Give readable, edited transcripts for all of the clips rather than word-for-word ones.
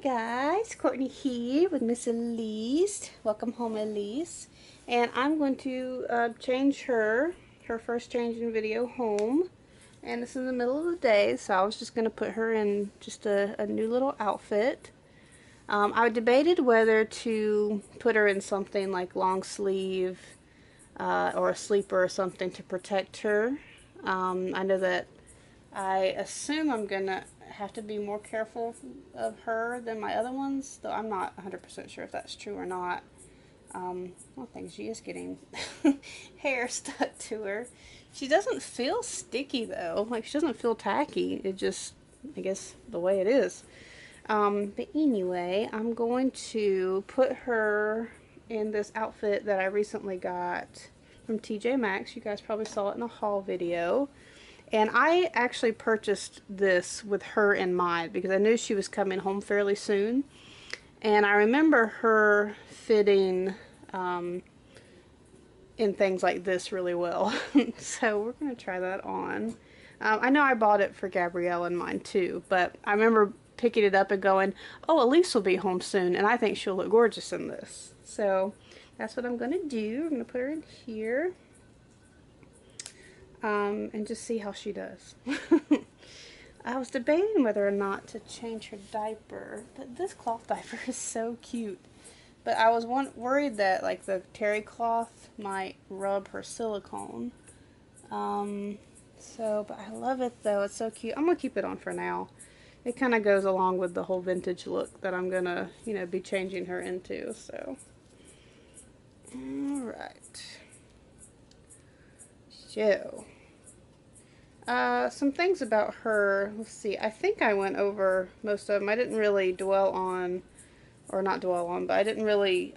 guys, Courtney here with Miss Elise. Welcome home, Elise. And I'm going to change her first changing video home. And this is in the middle of the day, so I was just going to put her in just a new little outfit. I debated whether to put her in something like long sleeve or a sleeper or something to protect her. I know that I assume I'm going to have to be more careful of her than my other ones, though I'm not 100% sure if that's true or not. One thing, she is getting hair stuck to her. She doesn't feel sticky though, like she doesn't feel tacky. It just, I guess, the way it is. But anyway, I'm going to put her in this outfit that I recently got from TJ Maxx. You guys probably saw it in a haul video. And I actually purchased this with her in mind because I knew she was coming home fairly soon. And I remember her fitting in things like this really well. So we're going to try that on. I know I bought it for Gabrielle in mine too, but I remember picking it up and going, oh, Elise will be home soon and I think she'll look gorgeous in this. So that's what I'm going to do. I'm going to put her in here. And just see how she does. I was debating whether or not to change her diaper, but this cloth diaper is so cute. But I was worried that like the terry cloth might rub her silicone. But I love it though. It's so cute. I'm gonna keep it on for now. It kind of goes along with the whole vintage look that I'm gonna, be changing her into. So, all right. So, some things about her, let's see, I think I went over most of them. I didn't really dwell on, or not dwell on, but I didn't really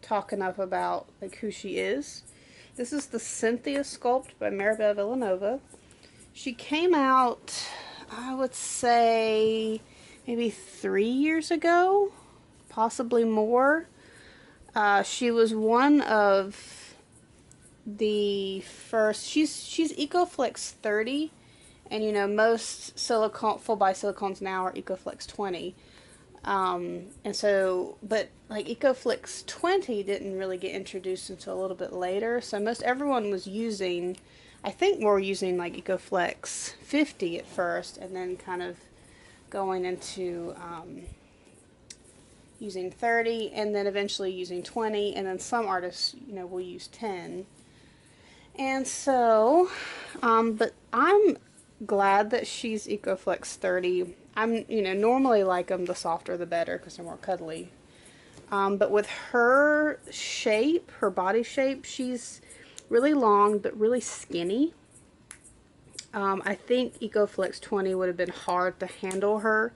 talk enough about like who she is. This is the Cynthia Sculpt by Maribel Villanova. She came out, I would say, maybe 3 years ago, possibly more. She was one of the first, she's EcoFlex 30, and most silicone full body silicones now are EcoFlex 20, and so, but like EcoFlex 20 didn't really get introduced until a little bit later, so most everyone was using, I think we're using like EcoFlex 50 at first, and then kind of going into using 30, and then eventually using 20, and then some artists will use 10. And so, but I'm glad that she's EcoFlex 30. I'm, normally like them, the softer the better because they're more cuddly. But with her shape, her body shape, she's really long but really skinny. I think EcoFlex 20 would have been hard to handle her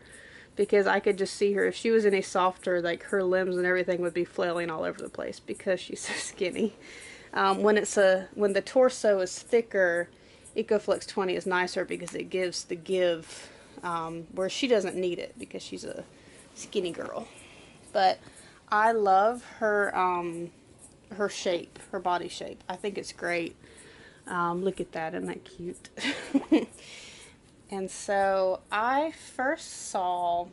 because I could just see her, if she was any softer, like her limbs and everything would be flailing all over the place because she's so skinny. When the torso is thicker, EcoFlex 20 is nicer because it gives the give where she doesn't need it because she's a skinny girl. But I love her her shape, her body shape. I think it's great. Look at that, isn't that cute? And so I first saw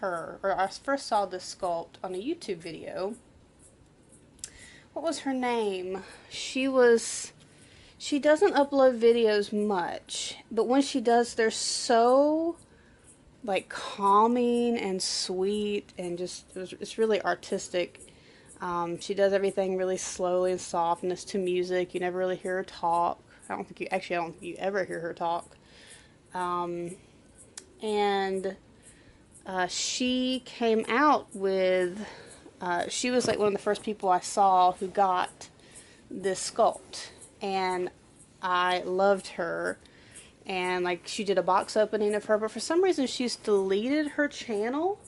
I first saw this sculpt on a YouTube video. What was her name? She doesn't upload videos much, but when she does, they're so like calming and sweet and just, it's really artistic. She does everything really slowly and soft, and it's to music. You never really hear her talk. I don't think you ever hear her talk. She came out with, she was like one of the first people I saw who got this sculpt, and I loved her, and like she did a box opening of her, but for some reason she's deleted her channel,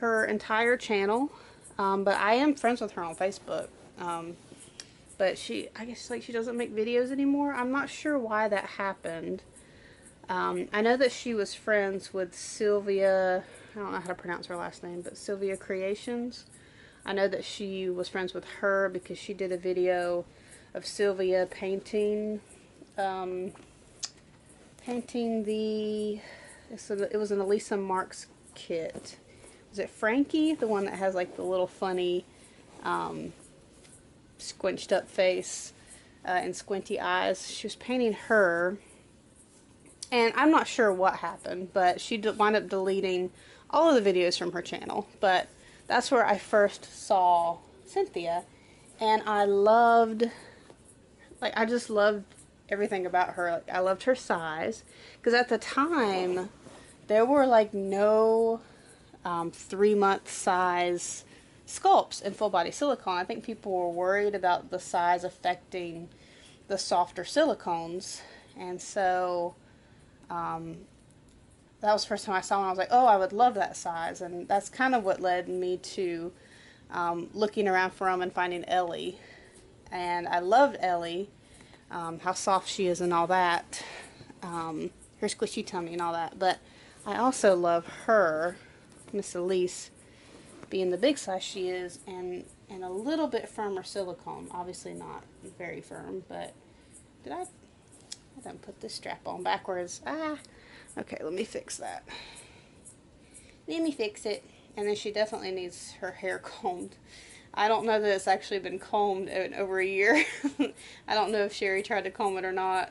her entire channel, but I am friends with her on Facebook, but I guess like she doesn't make videos anymore. I'm not sure why that happened. I know that she was friends with Sylvia, I don't know how to pronounce her last name, but Sylvia Creations. I know that she was friends with her because she did a video of Sylvia painting it was an Elisa Marks kit. Is it Frankie? The one that has like the little funny squinched up face and squinty eyes. She was painting her, and I'm not sure what happened, but she wound up deleting all of the videos from her channel. But that's where I first saw Cynthia, and I loved, like, I just loved everything about her. Like, I loved her size, because at the time there were like no 3-month size sculpts in full body silicone. I think people were worried about the size affecting the softer silicones, and so that was the first time I saw one. I was like, oh, I would love that size, and that's kind of what led me to looking around for them and finding Ellie. And I loved Ellie, how soft she is and all that, her squishy tummy and all that, but I also love her, Miss Elise, being the big size she is, and a little bit firmer silicone. Obviously not very firm, but I done put this strap on backwards. Okay, let me fix that. Let me fix it. And then she definitely needs her hair combed. I don't know that it's actually been combed in over a year. I don't know if Sherry tried to comb it or not,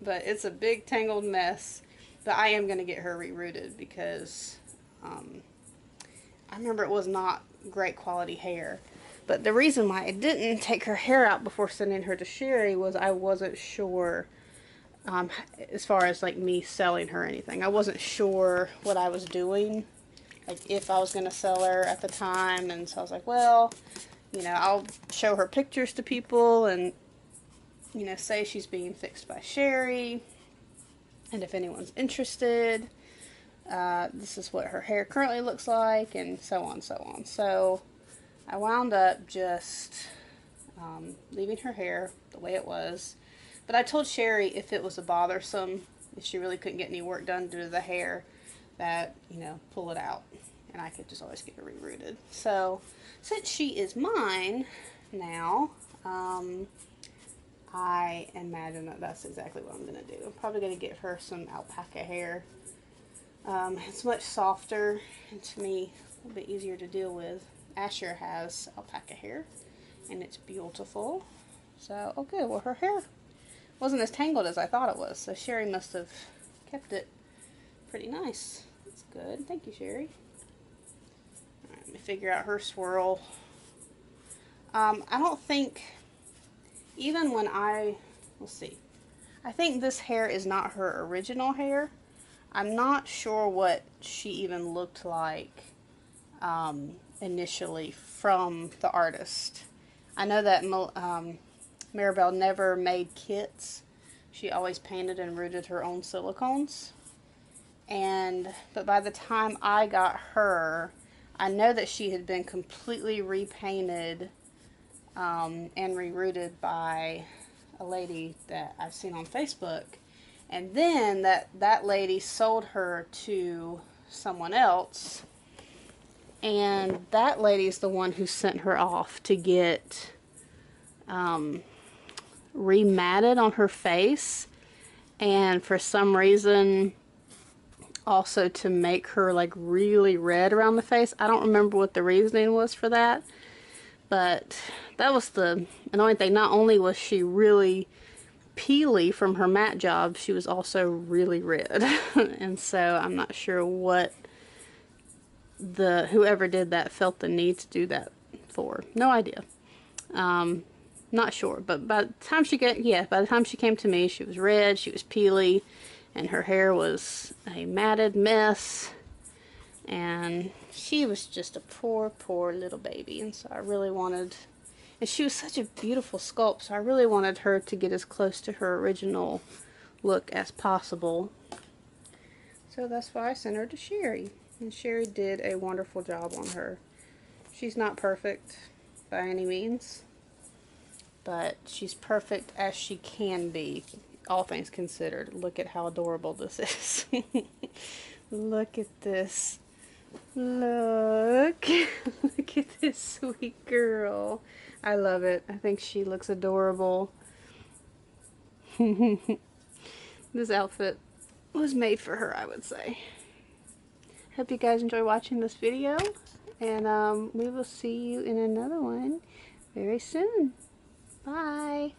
but it's a big tangled mess. But I am going to get her rerooted, because I remember it was not great quality hair. But the reason why I didn't take her hair out before sending her to Sherry was I wasn't sure, as far as like me selling her or anything. I wasn't sure what I was doing, like if I was going to sell her at the time. And so I was like, well, you know, I'll show her pictures to people and, you know, say she's being fixed by Sherry. And if anyone's interested, this is what her hair currently looks like, and so on, so on. So I wound up just leaving her hair the way it was. But I told Sherry if it was a bothersome, if she really couldn't get any work done due to the hair, that, you know, pull it out, and I could just always get her rerooted. So since she is mine now, I imagine that that's exactly what I'm going to do. I'm probably going to get her some alpaca hair. It's much softer, and to me a little bit easier to deal with. Asher has alpaca hair, and it's beautiful. So, oh good, well her hair wasn't as tangled as I thought it was, so Sherry must have kept it pretty nice. That's good. Thank you, Sherry. Alright, let me figure out her swirl. I don't think, even when let's see, I think this hair is not her original hair. I'm not sure what she even looked like initially from the artist. I know that Maribel never made kits. She always painted and rooted her own silicones. But by the time I got her, I know that she had been completely repainted and rerooted by a lady that I've seen on Facebook. And then that lady sold her to someone else, and that lady is the one who sent her off to get rematted on her face, and for some reason also to make her like really red around the face. I don't remember what the reasoning was for that, but that was the annoying thing. Not only was she really peely from her matte job, she was also really red. And so I'm not sure what whoever did that felt the need to do that for. No idea. Not sure. But by the time she came to me, she was red, she was peely, and her hair was a matted mess, and she was just a poor little baby. And so I really wanted, and she was such a beautiful sculpt, so I really wanted her to get as close to her original look as possible. So that's why I sent her to Sherry. And Sherry did a wonderful job on her. She's not perfect by any means, but she's perfect as she can be, all things considered. Look at how adorable this is. Look at this. Look. Look at this sweet girl. I love it. I think she looks adorable. This outfit was made for her, I would say. Hope you guys enjoy watching this video, and we will see you in another one very soon. Bye.